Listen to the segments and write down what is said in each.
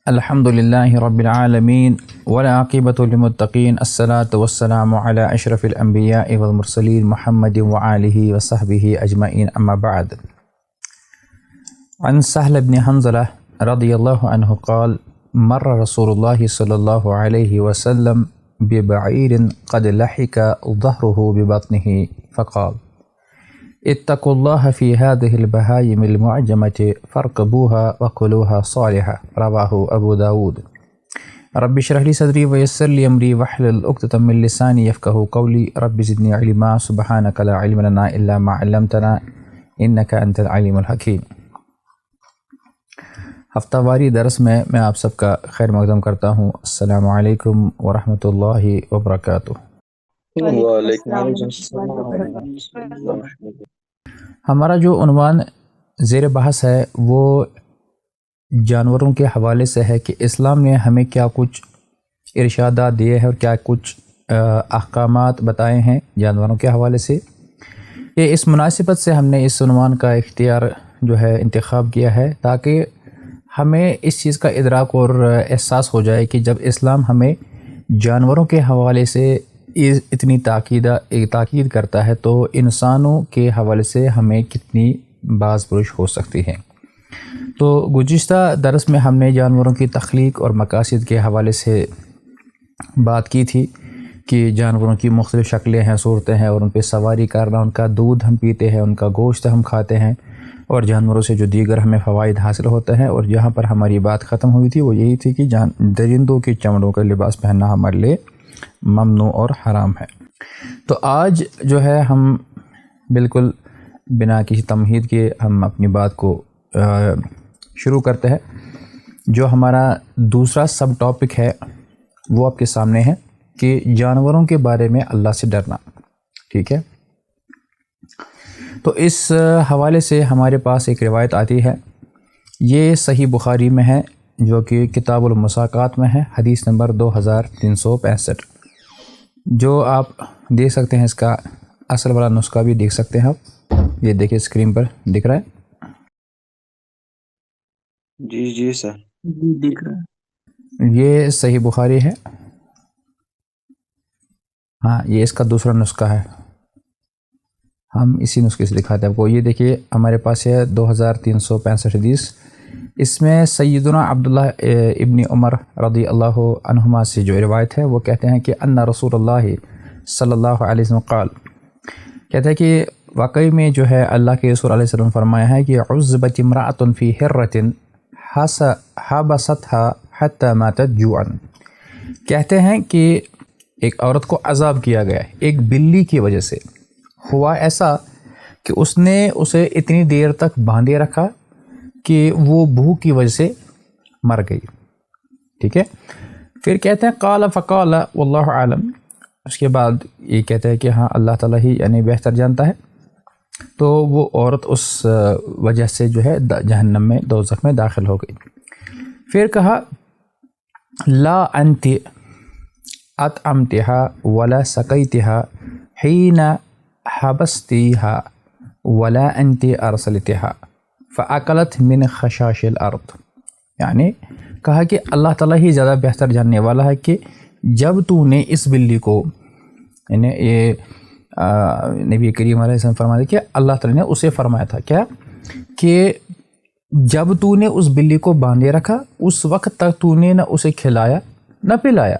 الحمدللہ رب العالمین والعاقبۃ للمتقین الصلاۃ والسلام علی اشرف الانبیاء والمرسلین محمد وآلہ وصحبہ اجمعین اما بعد. عن سہل بن حنظلہ رضی اللہ عنہ قال مر رسول اللہ صلی اللہ علیہ وسلم ببعیر قد لحق ظہرہ ببطنہ فقال اتقوا اللہ فی هذه البہائم المعجمة فارکبوها وکلوها صالحا رواہ ابو داود. رب اشرح لی صدری ویسر لی امری واحلل عقدۃ من لسانی یفقہوا قولی. رب زدنی علما سبحانک لا علم لنا الا ما علمتنا انک انت العلیم الحکیم. ہفتہ واری درس میں آپ سب کا خیر مقدم کرتا ہوں. السلام علیکم ورحمۃ اللہ وبرکاتہ. ہمارا جو عنوان زیر بحث ہے وہ جانوروں کے حوالے سے ہے کہ اسلام نے ہمیں کیا کچھ ارشادات دیے ہیں اور کیا کچھ احکامات بتائے ہیں جانوروں کے حوالے سے. یہ اس مناسبت سے ہم نے اس عنوان کا اختیار جو ہے انتخاب کیا ہے تاکہ ہمیں اس چیز کا ادراک اور احساس ہو جائے کہ جب اسلام ہمیں جانوروں کے حوالے سے اتنی تاکید کرتا ہے تو انسانوں کے حوالے سے ہمیں کتنی باز پرش ہو سکتی ہے. تو گزشتہ درس میں ہم نے جانوروں کی تخلیق اور مقاصد کے حوالے سے بات کی تھی کہ جانوروں کی مختلف شکلیں ہیں، صورتیں ہیں، اور ان پہ سواری کرنا، ان کا دودھ ہم پیتے ہیں، ان کا گوشت ہم کھاتے ہیں، اور جانوروں سے جو دیگر ہمیں فوائد حاصل ہوتے ہیں. اور جہاں پر ہماری بات ختم ہوئی تھی وہ یہی تھی کہ درندوں کی چمڑوں کا لباس پہننا ہمارے لیے ممنوع اور حرام ہے. تو آج جو ہے ہم بالکل بنا کسی تمہید کے ہم اپنی بات کو شروع کرتے ہیں. جو ہمارا دوسرا سب ٹاپک ہے وہ آپ کے سامنے ہے کہ جانوروں کے بارے میں اللہ سے ڈرنا. ٹھیک ہے، تو اس حوالے سے ہمارے پاس ایک روایت آتی ہے. یہ صحیح بخاری میں ہے جو کہ کتاب المساقات میں ہے، حدیث نمبر 2365. جو آپ دیکھ سکتے ہیں، اس کا اصل والا نسخہ بھی دیکھ سکتے ہیں آپ. یہ دیکھیں اسکرین پر دکھ رہا ہے. جی سر، دکھ رہا ہے. یہ صحیح بخاری ہے. ہاں، یہ اس کا دوسرا نسخہ ہے. ہم اسی نسخے سے دکھاتے ہیں آپ کو. یہ دیکھیے ہمارے پاس ہے 2365 حدیث. اس میں سیدنا عبداللہ ابن عمر رضی اللہ عنہما سے جو روایت ہے وہ کہتے ہیں کہ ان رسول اللہ صلی اللہ علیہ وسلم قال، کہتے ہیں کہ واقعی میں جو ہے اللہ کے رسول علیہ وسلم فرمایا ہے کہ عذبت امرأۃ فی حرۃ حبستها حتی ماتت جوعا. کہتے ہیں کہ ایک عورت کو عذاب کیا گیا ہے ایک بلی کی وجہ سے. ہوا ایسا کہ اس نے اسے اتنی دیر تک باندھے رکھا کہ وہ بھوک کی وجہ سے مر گئی. ٹھیک ہے، پھر کہتے ہیں قال فقال واللہ عالم. اس کے بعد یہ کہتے ہیں کہ ہاں اللہ تعالیٰ ہی یعنی بہتر جانتا ہے. تو وہ عورت اس وجہ سے جو ہے جہنم میں دوزخ میں داخل ہو گئی. پھر کہا لا انت اطعمتها ولا سقيتها حين حبستيها ولا انت ارسلتها فاکلت من خشاش الارض. یعنی کہا کہ اللہ تعالیٰ ہی زیادہ بہتر جاننے والا ہے کہ جب تو نے اس بلی کو، یعنی یہ نبی کریم علیہ السلام فرماتے کہ اللہ تعالیٰ نے اسے فرمایا تھا کیا کہ جب تو نے اس بلی کو باندھے رکھا اس وقت تک تو نے نہ اسے کھلایا نہ پلایا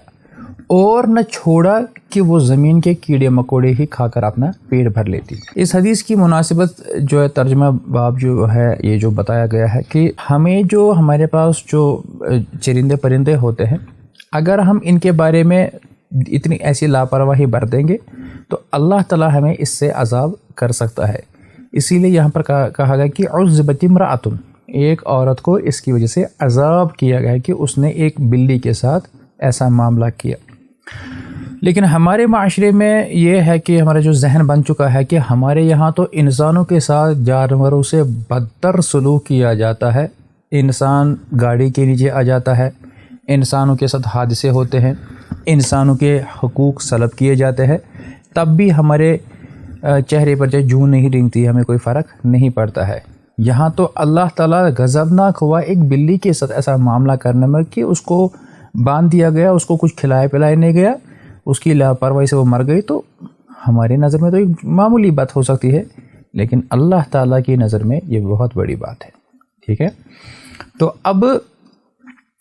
اور نہ چھوڑا کہ وہ زمین کے کیڑے مکوڑے ہی کھا کر اپنا پیٹ بھر لیتی. اس حدیث کی مناسبت جو ہے ترجمہ باب جو ہے یہ جو بتایا گیا ہے کہ ہمیں جو ہمارے پاس جو چرندے پرندے ہوتے ہیں اگر ہم ان کے بارے میں اتنی ایسی لاپرواہی برتیں گے تو اللہ تعالیٰ ہمیں اس سے عذاب کر سکتا ہے. اسی لیے یہاں پر کہا گیا کہ عذبت امرأۃ، ایک عورت کو اس کی وجہ سے عذاب کیا گیا کہ اس نے ایک بلی کے ساتھ ایسا معاملہ کیا. لیکن ہمارے معاشرے میں یہ ہے کہ ہمارا جو ذہن بن چکا ہے کہ ہمارے یہاں تو انسانوں کے ساتھ جانوروں سے بدتر سلوک کیا جاتا ہے. انسان گاڑی کے نیچے آ جاتا ہے، انسانوں کے ساتھ حادثے ہوتے ہیں، انسانوں کے حقوق سلب کیے جاتے ہیں، تب بھی ہمارے چہرے پر جو نہیں رنگتی، ہمیں کوئی فرق نہیں پڑتا ہے. یہاں تو اللہ تعالیٰ غضبناک ہوا ایک بلی کے ساتھ ایسا معاملہ کرنے میں کہ اس کو باندھ دیا گیا، اس کو کچھ کھلائے پلائے نہیں گیا، اس کی لاپرواہی سے وہ مر گئی. تو ہماری نظر میں تو ایک معمولی بات ہو سکتی ہے، لیکن اللہ تعالیٰ کی نظر میں یہ بہت بڑی بات ہے. ٹھیک ہے، تو اب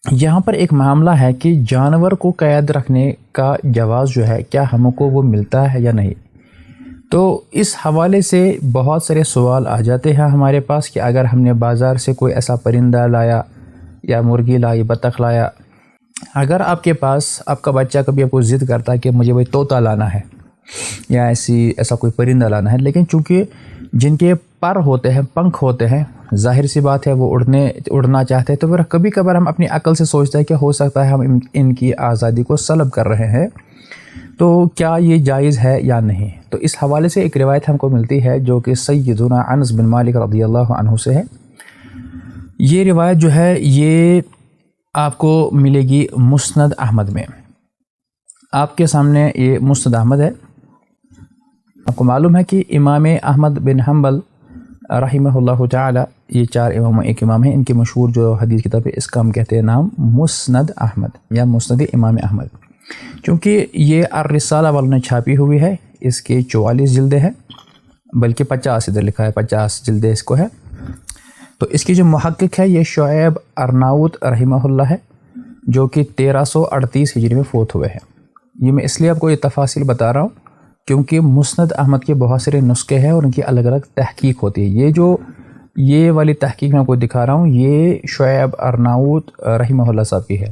یہاں پر ایک معاملہ ہے کہ جانور کو قید رکھنے کا جواز جو ہے کیا ہم کو وہ ملتا ہے یا نہیں. تو اس حوالے سے بہت سارے سوال آ جاتے ہیں ہمارے پاس کہ اگر ہم نے بازار سے کوئی ایسا پرندہ لایا یا مرغی لائی، بطخ لایا، اگر آپ کے پاس آپ کا بچہ کبھی آپ کو ضد کرتا ہے کہ مجھے وہی طوطا لانا ہے یا ایسا کوئی پرندہ لانا ہے، لیکن چونکہ جن کے پر ہوتے ہیں، پنکھ ہوتے ہیں، ظاہر سی بات ہے وہ اڑنا چاہتے ہیں، تو پھر کبھی کبھار ہم اپنی عقل سے سوچتے ہیں کہ ہو سکتا ہے ہم ان کی آزادی کو سلب کر رہے ہیں، تو کیا یہ جائز ہے یا نہیں. تو اس حوالے سے ایک روایت ہم کو ملتی ہے جو کہ سیدنا انس بن مالک رضی اللہ عنہ سے ہے. یہ روایت جو ہے یہ آپ کو ملے گی مسند احمد میں. آپ کے سامنے یہ مسند احمد ہے. آپ کو معلوم ہے کہ امام احمد بن حنبل رحمہ اللہ تعالی، یہ 4 امام ایک امام ہیں، ان کی مشہور جو حدیث کتاب ہے اس کا ہم کہتے ہیں نام مسند احمد یا مسند امام احمد. چونکہ یہ الرسالہ والوں نے چھاپی ہوئی ہے، اس کے 44 جلدیں ہیں، بلکہ 50 ادھر لکھا ہے، 50 جلدیں اس کو ہے. تو اس کی جو محقق ہے یہ شعیب ارناؤت رحمہ اللہ ہے، جو کہ 1338 ہجری میں فوت ہوئے ہیں. یہ میں اس لیے آپ کو یہ تفاصیل بتا رہا ہوں کیونکہ مسند احمد کے بہت سارے نسخے ہیں اور ان کی الگ الگ تحقیق ہوتی ہے. یہ والی تحقیق میں آپ کو دکھا رہا ہوں، یہ شعیب ارناؤت رحمہ اللہ صاحب کی ہے.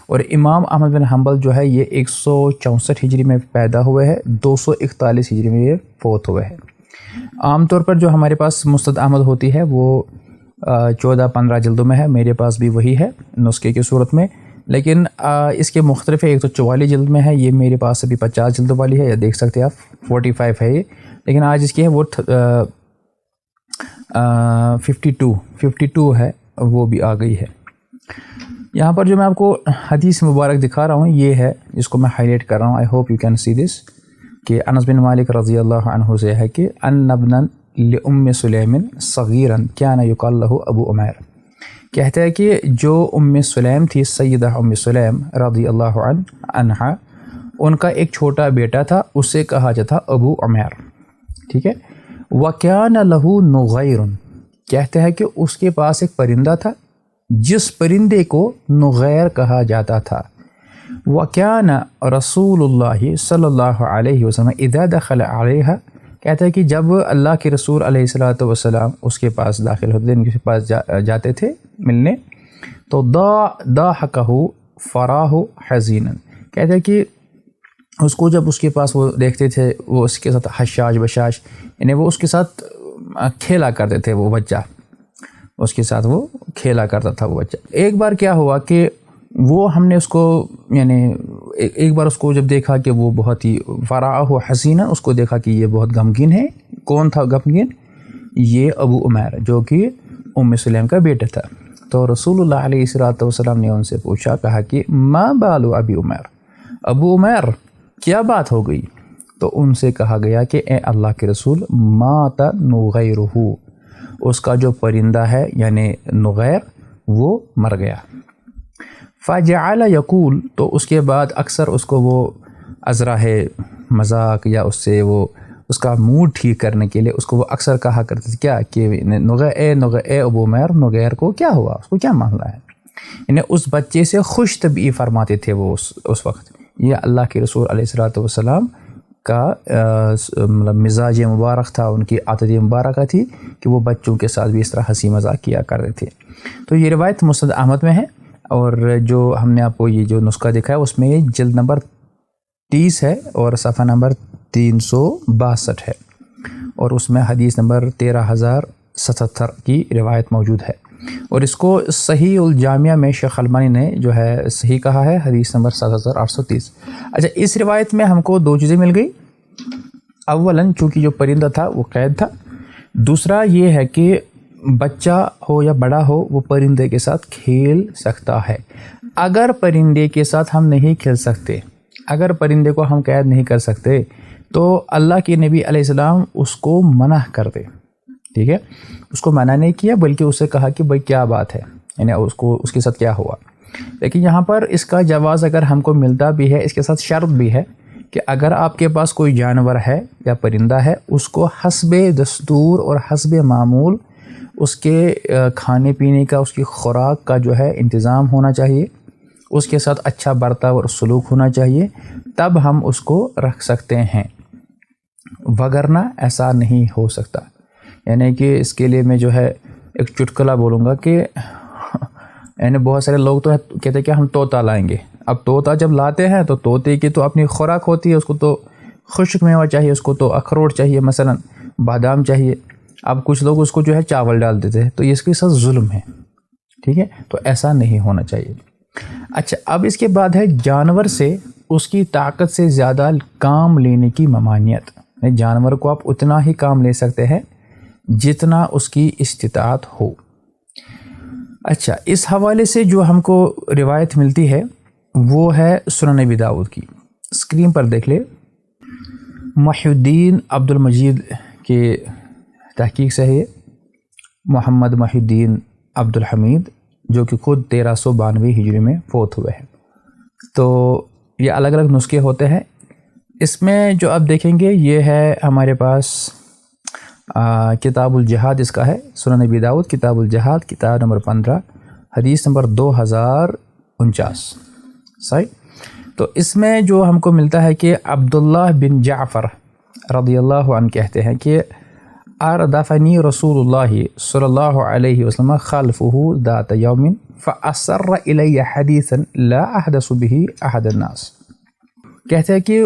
اور امام احمد بن حنبل جو ہے یہ 164 ہجری میں پیدا ہوئے ہیں، 241 ہجری میں یہ فوت ہوئے ہیں. عام طور پر جو ہمارے پاس مسند احمد ہوتی ہے وہ 14-15 جلدوں میں ہے، میرے پاس بھی وہی ہے نسخے کی صورت میں، لیکن اس کے مختلف ہے. ایک تو 44 جلد میں ہے، یہ میرے پاس ابھی 50 جلدوں والی ہے، یا دیکھ سکتے ہیں آپ 45 ہے یہ، لیکن آج اس کی ہے وہ 52 ہے، وہ بھی آ گئی ہے. یہاں پر جو میں آپ کو حدیث مبارک دکھا رہا ہوں یہ ہے، اس کو میں ہائی لائٹ کر رہا ہوں، I hope you can see this, کہ انس بن مالک رضی اللہ عنہ سے ہے کہ ان ابنا لام سلیم صغیرا کان یقال له ابو عمیر. کہتا ہے کہ جو ام سلیم تھی، سیدہ ام سلیم رضی اللہ عنہا، ان کا ایک چھوٹا بیٹا تھا، اسے کہا جاتا تھا ابو عمیر. ٹھیک ہے. وَكَانَ لَهُ نُغَيْرٌ، کہتے ہیں کہ اس کے پاس ایک پرندہ تھا جس پرندے کو نغیر کہا جاتا تھا. وَكَانَ رسول اللہ صلی اللہ علیہ وسلم اذا دخل علیہ، کہتا ہے کہ جب اللہ کے رسول علیہ الصلوۃ والسلام اس کے پاس داخل ہوتے تھے، ان کے پاس جاتے تھے ملنے، تو ضاحکہ فراہ حزینا، کہتا ہے کہ اس کو جب اس کے پاس وہ دیکھتے تھے، وہ اس کے ساتھ حشاش بشاش، یعنی وہ اس کے ساتھ کھیلا کرتے تھے، وہ بچہ اس کے ساتھ وہ کھیلا کرتا تھا وہ بچہ. ایک بار کیا ہوا کہ وہ ہم نے اس کو یعنی ایک بار اس کو جب دیکھا کہ وہ بہت ہی فراہ حسینہ، اس کو دیکھا کہ یہ بہت غمگین ہے. کون تھا غمگین؟ یہ ابو عمیر جو کہ ام سلیم کا بیٹا تھا. تو رسول اللہ علیہ الصلوۃ والسلام نے ان سے پوچھا، کہا کہ ما بال ابی عمیر، ابو عمیر کیا بات ہو گئی؟ تو ان سے کہا گیا کہ اے اللہ کے رسول، مات نغیرہ، اس کا جو پرندہ ہے یعنی نغیر وہ مر گیا. فجعل یقول، تو اس کے بعد اکثر اس کو وہ ازراہ مذاق یا اس سے وہ اس کا موڈ ٹھیک کرنے کے لیے اس کو وہ اکثر کہا کرتے تھے کیا کہ اے ابو عمیر، نغیر کو کیا ہوا، اس کو کیا معاملہ ہے، یعنی اس بچے سے خوش طبعی فرماتے تھے وہ اس وقت. یہ اللہ کے رسول علیہ الصلوۃ والسلام کا مطلب مزاج مبارک تھا، ان کی عادت مبارکہ تھی کہ وہ بچوں کے ساتھ بھی اس طرح ہنسی مذاق کیا کرتے تھے. تو یہ روایت مسند احمد میں ہے، اور جو ہم نے آپ کو یہ جو نسخہ دکھا ہے اس میں یہ جلد نمبر 30 ہے اور صفحہ نمبر 362 ہے، اور اس میں حدیث نمبر 13077 کی روایت موجود ہے. اور اس کو صحیح الجامعہ میں شیخ البانی نے جو ہے صحیح کہا ہے، حدیث نمبر 7830. اچھا، اس روایت میں ہم کو 2 چیزیں مل گئی. اولاً چونکہ جو پرندہ تھا وہ قید تھا، دوسرا یہ ہے کہ بچہ ہو یا بڑا ہو وہ پرندے کے ساتھ کھیل سکتا ہے. اگر پرندے کے ساتھ ہم نہیں کھیل سکتے، اگر پرندے کو ہم قید نہیں کر سکتے، تو اللہ کے نبی علیہ السلام اس کو منع کر دے ٹھیک ہے، اس کو منع نہیں کیا بلکہ اسے کہا کہ بھائی کیا بات ہے، یعنی اس کے ساتھ کیا ہوا. لیکن یہاں پر اس کا جواز اگر ہم کو ملتا بھی ہے، اس کے ساتھ شرط بھی ہے کہ اگر آپ کے پاس کوئی جانور ہے یا پرندہ ہے، اس کو حسب دستور اور حسب معمول اس کے کھانے پینے کا، اس کی خوراک کا جو ہے انتظام ہونا چاہیے، اس کے ساتھ اچھا برتاؤ اور سلوک ہونا چاہیے، تب ہم اس کو رکھ سکتے ہیں، وگرنہ ایسا نہیں ہو سکتا. یعنی کہ اس کے لیے میں جو ہے ایک چٹکلا بولوں گا کہ یعنی بہت سارے لوگ تو کہتے ہیں کہ ہم طوطا لائیں گے. اب طوطا جب لاتے ہیں تو طوطے کی تو اپنی خوراک ہوتی ہے، اس کو تو خشک میوہ چاہیے، اس کو تو اخروٹ چاہیے، مثلا بادام چاہیے. اب کچھ لوگ اس کو جو ہے چاول ڈال دیتے ہیں، تو یہ اس کے ساتھ ظلم ہے. ٹھیک ہے، تو ایسا نہیں ہونا چاہیے. اچھا، اب اس کے بعد ہے جانور سے اس کی طاقت سے زیادہ کام لینے کی ممانعت. جانور کو آپ اتنا ہی کام لے سکتے ہیں جتنا اس کی استطاعت ہو. اچھا، اس حوالے سے جو ہم کو روایت ملتی ہے وہ ہے سنن ابی داؤد کی. اسکرین پر دیکھ لے، محی الدین عبد المجید کے تحقیق سے ہے، محمد محی الدین عبد الحمید، جو کہ خود 1392 ہجری میں فوت ہوئے ہیں. تو یہ الگ الگ نسخے ہوتے ہیں. اس میں جو آپ دیکھیں گے یہ ہے ہمارے پاس کتاب الجہاد، اس کا ہے سنن ابی داؤد کتاب الجہاد، کتاب نمبر 15، حدیث نمبر 2049. صحیح. تو اس میں جو ہم کو ملتا ہے کہ عبداللہ بن جعفر رضی اللہ عنہ کہتے ہیں کہ اردفنی رسول اللہ صلی اللہ علیہ وسلم خلفہ ذات یوم فاسر الی حدیثا لا احدث به احد الناس. کہتے ہیں کہ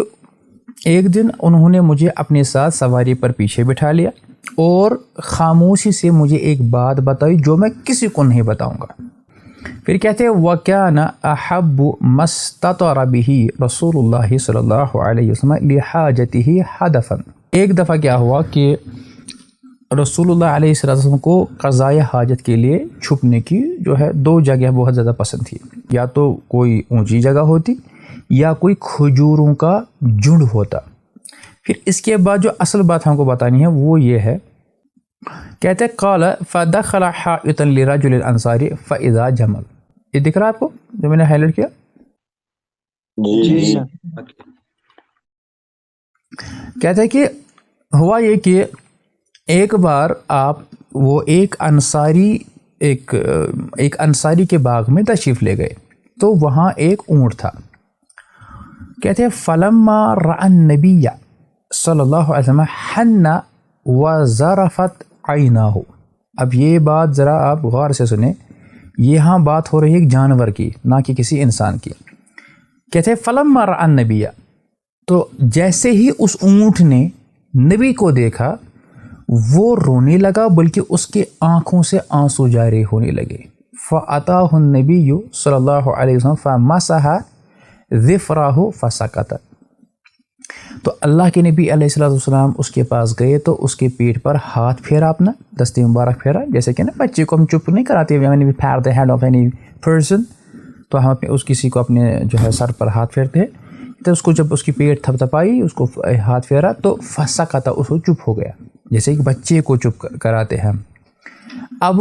ایک دن انہوں نے مجھے اپنے ساتھ سواری پر پیچھے بٹھا لیا اور خاموشی سے مجھے ایک بات بتائی جو میں کسی کو نہیں بتاؤں گا. پھر کہتے ہیں وَكَانَ أَحَبُّ مَا اسْتَطَرَ بِهِ رسول اللہ صلی اللہ علیہ وسلم لِحَاجَتِهِ حَدَفًا. ایک دفعہ کیا ہوا کہ رسول اللہ علیہ وسلم کو قضائے حاجت کے لیے چھپنے کی جو ہے دو جگہ بہت زیادہ پسند تھی. یا تو کوئی اونچی جگہ ہوتی یا کوئی کھجوروں کا جھنڈ ہوتا. پھر اس کے بعد جو اصل بات ہم کو بتانی ہے وہ یہ ہے، کہتے قال فدخل حائطا لرجل الانصاری فاذا جمل. یہ دکھ رہا ہے آپ کو جو میں نے ہائی لائٹ کیا؟ جی. کہتے ہیں کہ ہوا یہ کہ ایک بار وہ ایک انصاری کے باغ میں تشریف لے گئے تو وہاں ایک اونٹ تھا. کہتے ہیں فلما رأى النبی صلی اللہ علیہ وسلم حن وزرفت عیناہ. اب یہ بات ذرا آپ غور سے سنیں، یہاں بات ہو رہی ہے ایک جانور کی، نہ کہ کسی انسان کی. کہتے ہیں فلما رأى النبی، تو جیسے ہی اس اونٹ نے نبی کو دیکھا وہ رونے لگا، بلکہ اس کے آنکھوں سے آنسو جاری ہونے لگے. فأتاہ النبی صلی اللہ علیہ وسلم فمسح ظفرہ فسکت. تو اللہ کے نبی علیہ السلام اس کے پاس گئے تو اس کے پیٹھ پر ہاتھ پھیرا، اپنا دستی مبارک پھیرا. جیسے کہ نا بچے کو ہم چپ نہیں کراتے، پھیر دے ہینڈ آف اینی پرسن، تو ہم کسی کو اپنے جو ہے سر پر ہاتھ پھیرتے ہیں. تو اس کو جب اس کی پیٹھ تھپ تھپائی، اس کو ہاتھ پھیرا تو فسکت، اس کو چپ ہو گیا، جیسے ایک بچے کو چپ کراتے ہیں. اب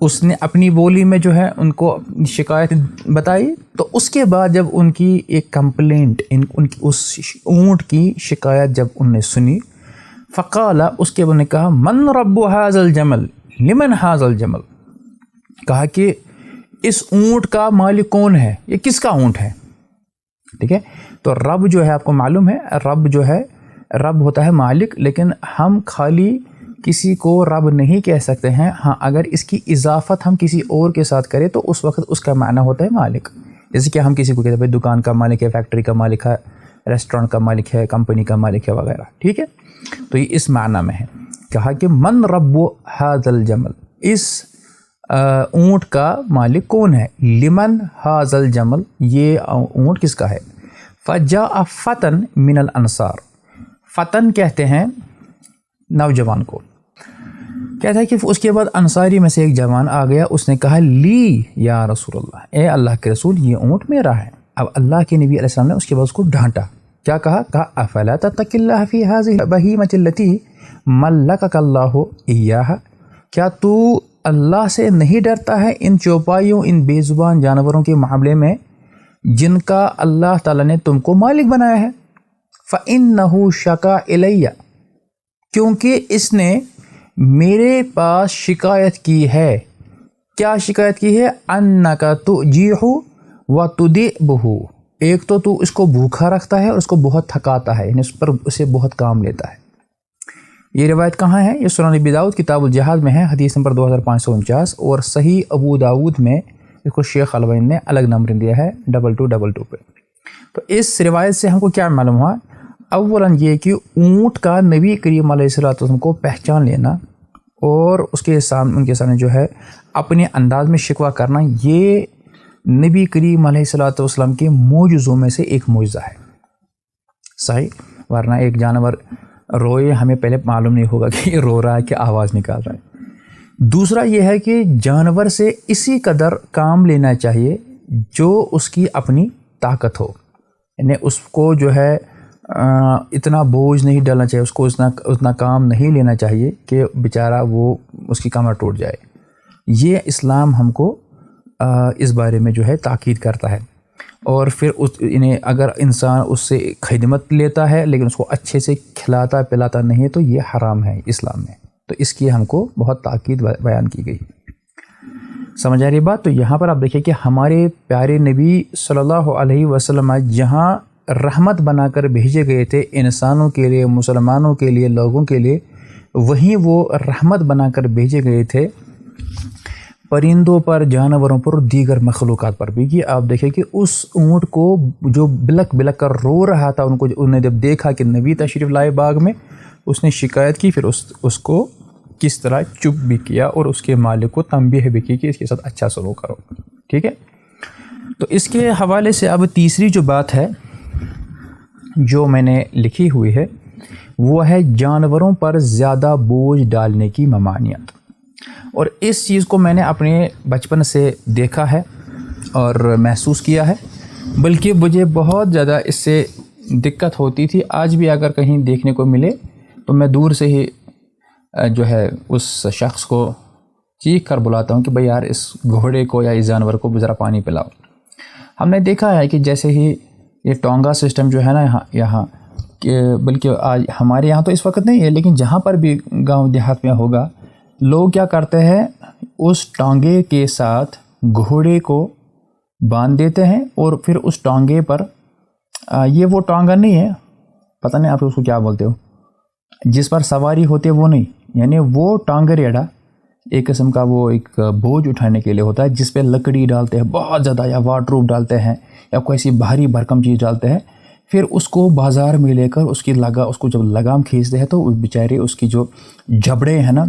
اس نے اپنی بولی میں جو ہے ان کو شکایت بتائی. تو اس کے بعد جب ان کی ایک کمپلینٹ، ان کی اس اونٹ کی شکایت جب ان نے سنی، فقال، اس کے بعد نے کہا من رب هذا الجمل لمن هذا الجمل. کہا کہ اس اونٹ کا مالک کون ہے، یہ کس کا اونٹ ہے. ٹھیک ہے، تو رب جو ہے آپ کو معلوم ہے، رب جو ہے رب ہوتا ہے مالک، لیکن ہم خالی کسی کو رب نہیں کہہ سکتے ہیں. ہاں، اگر اس کی اضافت ہم کسی اور کے ساتھ کریں تو اس وقت اس کا معنی ہوتا ہے مالک. جیسے کہ ہم کسی کو کہتے ہیں بھائی دکان کا مالک ہے، فیکٹری کا مالک ہے، ریسٹورنٹ کا مالک ہے، کمپنی کا مالک ہے وغیرہ. ٹھیک ہے، تو یہ اس معنی میں ہے. کہا کہ من رب هذا الجمل، اس اونٹ کا مالک کون ہے. لمن هذا الجمل، یہ اونٹ کس کا ہے. فجاء فتن من الانصار، فتن کہتے ہیں نوجوان کو. کہتا ہے کہ اس کے بعد انصاری میں سے ایک جوان آ گیا، اس نے کہا لی یا رسول اللہ، اے اللہ کے رسول، یہ اونٹ میرا ہے. اب اللہ کے نبی علیہ السلام نے اس کے بعد اس کو ڈانٹا کیا کہا افلا تتقی اللہ فی ہذہ البہیمۃ التی ملکک اللہ ایاہا، کیا تو اللہ سے نہیں ڈرتا ہے ان چوپائیوں، ان بے زبان جانوروں کے معاملے میں جن کا اللہ تعالیٰ نے تم کو مالک بنایا ہے؟ فَإِنَّهُ شَكَا إِلَيَّ، کیونکہ اس نے میرے پاس شکایت کی ہے۔ کیا شکایت کی ہے؟ أَنَّكَ تُؤْجِيهُ وَتُدِئْبُهُ، ایک تو اس کو بھوکھا رکھتا ہے اور اس کو بہت تھکاتا ہے، یعنی اس پر اسے بہت کام لیتا ہے۔ یہ روایت کہاں ہے؟ یہ سنن ابی داؤد کتاب الجہاد میں ہے، حدیث نمبر 2549، اور صحیح ابو داؤد میں اس کو شیخ البانی نے الگ نمبر دیا ہے 2222 پہ۔ تو اس روایت سے ہم کو کیا معلوم ہوا؟ اولاً یہ کہ اونٹ کا نبی کریم علیہ الصلوۃ والسلام کو پہچان لینا اور اس کے سامنے ان کے سامنے جو ہے اپنے انداز میں شکوہ کرنا، یہ نبی کریم علیہ الصلوۃ والسلام کے معجزوں میں سے ایک معجزہ ہے، صحیح؟ ورنہ ایک جانور روئے ہمیں پہلے معلوم نہیں ہوگا کہ یہ رو رہا ہے کہ آواز نکال رہا ہے۔ دوسرا یہ ہے کہ جانور سے اسی قدر کام لینا چاہیے جو اس کی اپنی طاقت ہو، یعنی اس کو جو ہے اتنا بوجھ نہیں ڈالنا چاہیے، اس کو اتنا کام نہیں لینا چاہیے کہ بیچارہ وہ اس کی کمر ٹوٹ جائے۔ یہ اسلام ہم کو اس بارے میں جو ہے تاکید کرتا ہے۔ اور پھر انہیں اگر انسان اس سے خدمت لیتا ہے لیکن اس کو اچھے سے کھلاتا پلاتا نہیں ہے تو یہ حرام ہے اسلام میں، تو اس کی ہم کو بہت تاکید بیان کی گئی۔ سمجھ آ رہی بات؟ تو یہاں پر آپ دیکھیں کہ ہمارے پیارے نبی صلی اللہ علیہ وسلم جہاں رحمت بنا کر بھیجے گئے تھے انسانوں کے لیے، مسلمانوں کے لیے، لوگوں کے لیے، وہیں وہ رحمت بنا کر بھیجے گئے تھے پرندوں پر، جانوروں پر اور دیگر مخلوقات پر بھی۔ کہ آپ دیکھیں کہ اس اونٹ کو جو بلک بلک کر رو رہا تھا، انہیں جب دیکھا کہ نبی تشریف لائے باغ میں، اس نے شکایت کی، پھر اس کو کس طرح چپ بھی کیا اور اس کے مالک کو تنبیہ بھی کی کہ اس کے ساتھ اچھا سلوک کرو، ٹھیک ہے؟ تو اس کے حوالے سے اب تیسری جو بات ہے جو میں نے لکھی ہوئی ہے وہ ہے جانوروں پر زیادہ بوجھ ڈالنے کی ممانعت۔ اور اس چیز کو میں نے اپنے بچپن سے دیکھا ہے اور محسوس کیا ہے، بلکہ مجھے بہت زیادہ اس سے دقت ہوتی تھی۔ آج بھی اگر کہیں دیکھنے کو ملے تو میں دور سے ہی جو ہے اس شخص کو چیخ کر بلاتا ہوں کہ بھئی یار اس گھوڑے کو یا اس جانور کو ذرا پانی پلاؤ۔ ہم نے دیکھا ہے کہ جیسے ہی یہ ٹونگا سسٹم جو ہے نا یہاں کہ بلکہ آج ہمارے یہاں تو اس وقت نہیں ہے، لیکن جہاں پر بھی گاؤں دیہات میں ہوگا، لوگ کیا کرتے ہیں اس ٹانگے کے ساتھ گھوڑے کو باندھ دیتے ہیں اور پھر اس ٹانگے پر یہ وہ ٹانگا نہیں ہے، پتہ نہیں آپ اس کو کیا بولتے ہو، جس پر سواری ہوتی ہے وہ نہیں، یعنی وہ ٹانگا ریڑھا ایک قسم کا وہ ایک بوجھ اٹھانے کے لیے ہوتا ہے، جس پہ لکڑی ڈالتے ہیں بہت زیادہ، یا واٹروپ ڈالتے ہیں یا کوئی ایسی بھاری بھرکم چیز ڈالتے ہیں، پھر اس کو بازار میں لے کر اس کو جب لگام کھینچتے ہیں تو بیچارے اس کی جو جبڑے ہیں نا،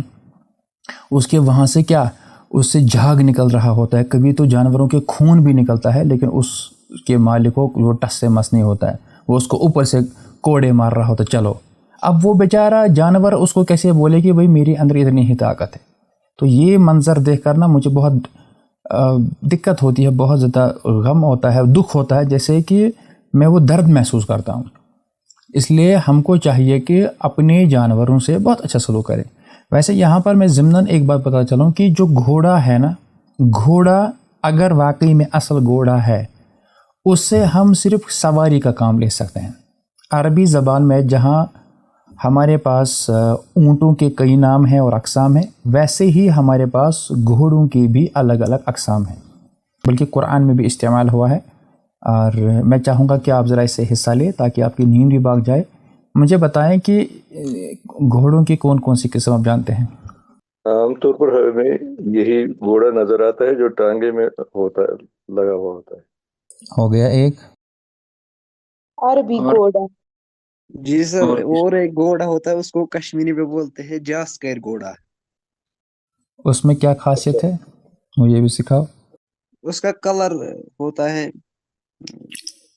اس کے وہاں سے کیا اس سے جھاگ نکل رہا ہوتا ہے، کبھی تو جانوروں کے خون بھی نکلتا ہے، لیکن اس کے مالک کو وہ ٹس سے مس نہیں ہوتا ہے، وہ اس کو اوپر سے کوڑے مار رہا ہوتا ہے۔ چلو اب وہ بیچارہ جانور اس کو کیسے بولے کہ بھئی میری اندر اتنی ہی طاقت ہے؟ تو یہ منظر دیکھ کر نا مجھے بہت دقت ہوتی ہے، بہت زیادہ غم ہوتا ہے، دکھ ہوتا ہے، جیسے کہ میں وہ درد محسوس کرتا ہوں۔ اس لیے ہم کو چاہیے کہ اپنے جانوروں سے بہت اچھا سلوک کریں۔ ویسے یہاں پر میں ضمناً ایک بات بتا چلوں کہ جو گھوڑا ہے نا، گھوڑا اگر واقعی میں اصل گھوڑا ہے، اس سے ہم صرف سواری کا کام لے سکتے ہیں۔ عربی زبان میں جہاں ہمارے پاس اونٹوں کے کئی نام ہیں اور اقسام ہیں، ویسے ہی ہمارے پاس گھوڑوں کی بھی الگ الگ اقسام ہیں، بلکہ قرآن میں بھی استعمال ہوا ہے۔ اور میں چاہوں گا کہ آپ ذرا اس سے حصہ لیں تاکہ آپ کی نیند بھی بھاگ جائے۔ مجھے بتائیں کہ گھوڑوں کی کون کون سی قسم آپ جانتے ہیں؟ عام طور پر ہمیں یہی گھوڑا نظر آتا ہے جو ٹانگے میں ہوتا ہے، لگا ہوا ہوتا ہے۔ ہو گیا ایک عربی گھوڑا۔ جی سر، اور ایک گھوڑا ہوتا ہے اس کو کشمیری میں بولتے ہیں جاسکر گھوڑا۔ اس میں کیا خاصیت ہے مجھے بھی سکھاؤ۔ اس کا کلر ہوتا ہے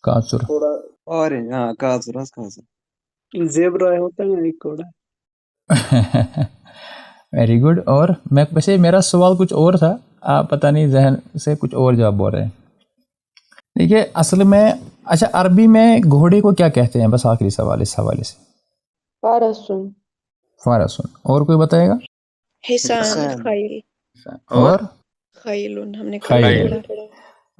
کاچر تھوڑا اورنج، ہاں کاچر زیبرا ہوتا ہے ایک گھوڑا۔ Very good. اور میں ویسے میرا سوال کچھ اور تھا، آپ پتہ نہیں ذہن سے کچھ اور جواب بول رہے ہیں۔ دیکھیے اصل میں اچھا عربی میں گھوڑے کو کیا کہتے ہیں؟ بس آخری سوال اس حوالے سے. فارسن. فارسن. اور کوئی بتائے گا؟ حسان. حسان. خیل. اور خیل ہم نے خیل. خیل پڑھا.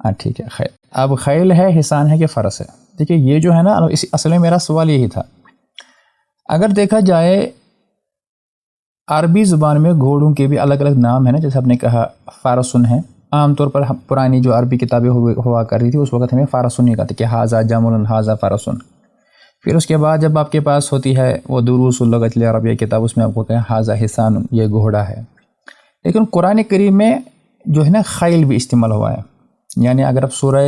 ہاں ٹھیک ہے. خیل. اب خیل ہے، حسان ہے کہ فرس ہے؟ دیکھیے یہ جو ہے نا، اصل میں میرا سوال یہی تھا. اگر دیکھا جائے عربی زبان میں گھوڑوں کے بھی الگ الگ نام ہیں نا، جیسے آپ نے کہا فارسن ہے. عام طور پر پرانی جو عربی کتابیں ہوا کر رہی تھی اس وقت ہمیں فارسن نہیں کہتے کہ حاذا جمل حاذا فارسن. پھر اس کے بعد جب آپ کے پاس ہوتی ہے وہ دروس اللغت العربیہ کتاب، اس میں آپ کو کہیں حاذا حسان، یہ گھوڑا ہے. لیکن قرآن کریم میں جو ہے نا خیل بھی استعمال ہوا ہے. یعنی اگر آپ سورہ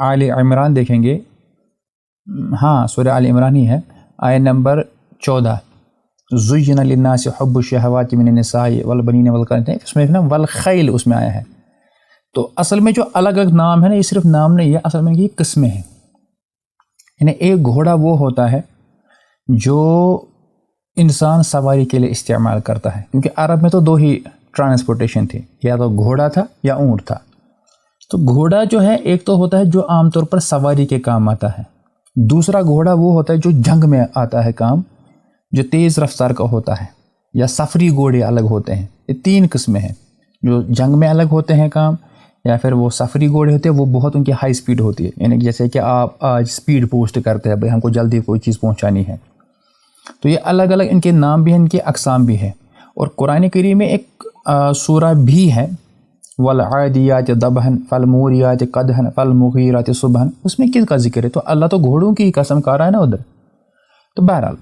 آل عمران دیکھیں گے، ہاں سورہ آل عمران ہی ہے، آیت نمبر 14، زُيِّنَ لِلنَّاسِ حُبُّ الشَّهَوَاتِ مِنَ النِّسَاءِ وَالْبَنِينَ وَالْقَنَاطِيرِ، اس میں نا والخیل اس میں آیا ہے. تو اصل میں جو الگ الگ نام ہے نا، یہ صرف نام نہیں ہے، اصل میں یہ قسمیں ہیں. یعنی ایک گھوڑا وہ ہوتا ہے جو انسان سواری کے لیے استعمال کرتا ہے، کیونکہ عرب میں تو دو ہی ٹرانسپورٹیشن تھی، یا تو گھوڑا تھا یا اونٹ تھا. تو گھوڑا جو ہے ایک تو ہوتا ہے جو عام طور پر سواری کے کام آتا ہے، دوسرا گھوڑا وہ ہوتا ہے جو جنگ میں آتا ہے کام، جو تیز رفتار کا ہوتا ہے، یا سفری گھوڑے الگ ہوتے ہیں. یہ تین قسمیں ہیں، جو جنگ میں الگ ہوتے ہیں کام، یا پھر وہ سفری گھوڑے ہوتے ہیں، وہ بہت ان کی ہائی سپیڈ ہوتی ہے. یعنی جیسے کہ آپ آج سپیڈ پوسٹ کرتے ہیں، بھائی ہم کو جلدی کوئی چیز پہنچانی ہے. تو یہ الگ الگ ان کے نام بھی ہیں، ان کے اقسام بھی ہیں. اور قرآن کریم میں ایک سورہ بھی ہے، والعادیات ضبحا فالموریات قدحا فالمغیرات صبحا، اس میں کس کا ذکر ہے؟ تو اللہ تو گھوڑوں کی قسم کھا رہا ہے نا ادھر. تو بہرحال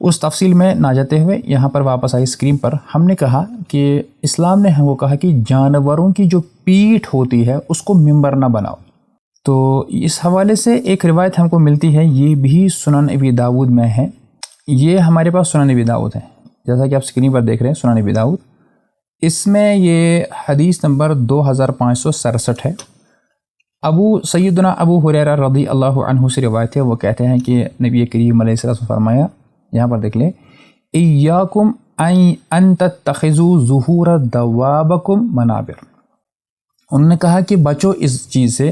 اس تفصیل میں نہ جاتے ہوئے یہاں پر واپس آئی اسکرین پر، ہم نے کہا کہ اسلام نے ہم کو کہا کہ جانوروں کی جو پیٹھ ہوتی ہے اس کو ممبر نہ بناؤ. تو اس حوالے سے ایک روایت ہم کو ملتی ہے، یہ بھی سنن ابی داود میں ہے. یہ ہمارے پاس سنن ابی داود ہے، جیسا کہ آپ اسکرین پر دیکھ رہے ہیں سنن ابی داود. اس میں یہ حدیث نمبر 2567 ہے. سیدنا ابو ہریرہ رضی اللہ عنہ سے روایت ہے، وہ کہتے ہیں کہ نبی کریم علیہ السلام نے فرمایا، یہاں پر دیکھ لیں، ایاکم ان تتخذوا ظہور دوابکم منابر. انہوں نے کہا کہ بچو اس چیز سے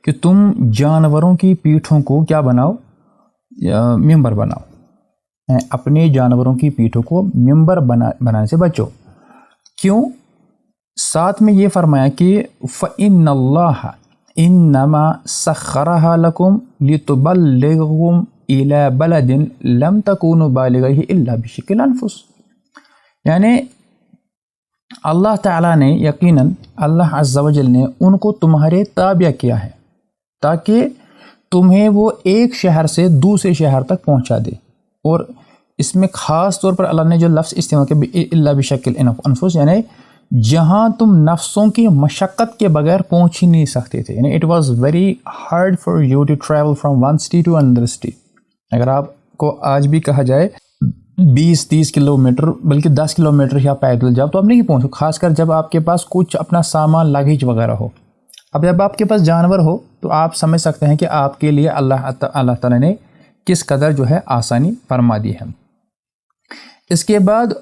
کہ تم جانوروں کی پیٹھوں کو کیا بناؤ؟ ممبر بناؤ. اپنے جانوروں کی پیٹھوں کو ممبر بنانے سے بچو. کیوں؟ ساتھ میں یہ فرمایا کہ فَإِنَّ اللَّهَ إِنَّمَا سَخَّرَهَا لَكُمْ لِتُبَلِّغُكُمْ إِلَى بَلَدٍ لَمْ تَكُونُوا بَالِغِيهِ إِلَّا بِشِقِّ الْأَنفُسِ. یعنی اللہ تعالیٰ نے، یقیناً اللہ عز و جل نے ان کو تمہارے تابع کیا ہے تاکہ تمہیں وہ ایک شہر سے دوسرے شہر تک پہنچا دے. اور اس میں خاص طور پر اللہ نے جو لفظ استعمال کیا الا بشکل انفس، یعنی جہاں تم نفسوں کی مشقت کے بغیر پہنچ ہی نہیں سکتے تھے. یعنی it was very hard for you to travel from one city to another city. اگر آپ کو آج بھی کہا جائے 20-30 کلومیٹر بلکہ 10 کلومیٹر یا پیدل جاؤ تو آپ نہیں پہنچو، خاص کر جب آپ کے پاس کچھ اپنا سامان لگیج وغیرہ ہو. اب جب آپ کے پاس جانور ہو تو آپ سمجھ سکتے ہیں کہ آپ کے لیے اللہ تعالیٰ نے کس قدر جو ہے آسانی فرما دی ہے. اس کے بعد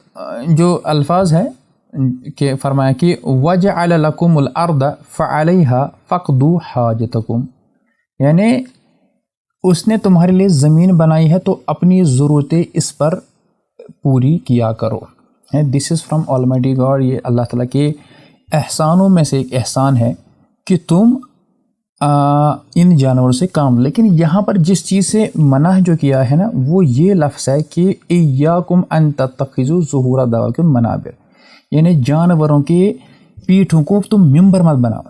جو الفاظ ہیں کہ فرمایا کہ وَجَعَلَ لَكُمُ الْأَرْضَ فَعَلَيْهَا فَقْضُوا حَاجَتَكُمْ، یعنی اس نے تمہارے لیے زمین بنائی ہے تو اپنی ضرورتیں اس پر پوری کیا کرو. دس از فرام آلمائٹی گاڈ. یہ اللہ تعالیٰ کے احسانوں میں سے ایک احسان ہے کہ تم ان جانوروں سے کام. لیکن یہاں پر جس چیز سے منع جو کیا ہے نا وہ یہ لفظ ہے کہ ایاکم ان تتخذوا ظہور دوابکم منابر، یعنی جانوروں کے پیٹھوں کو تم ممبر مت بناؤ.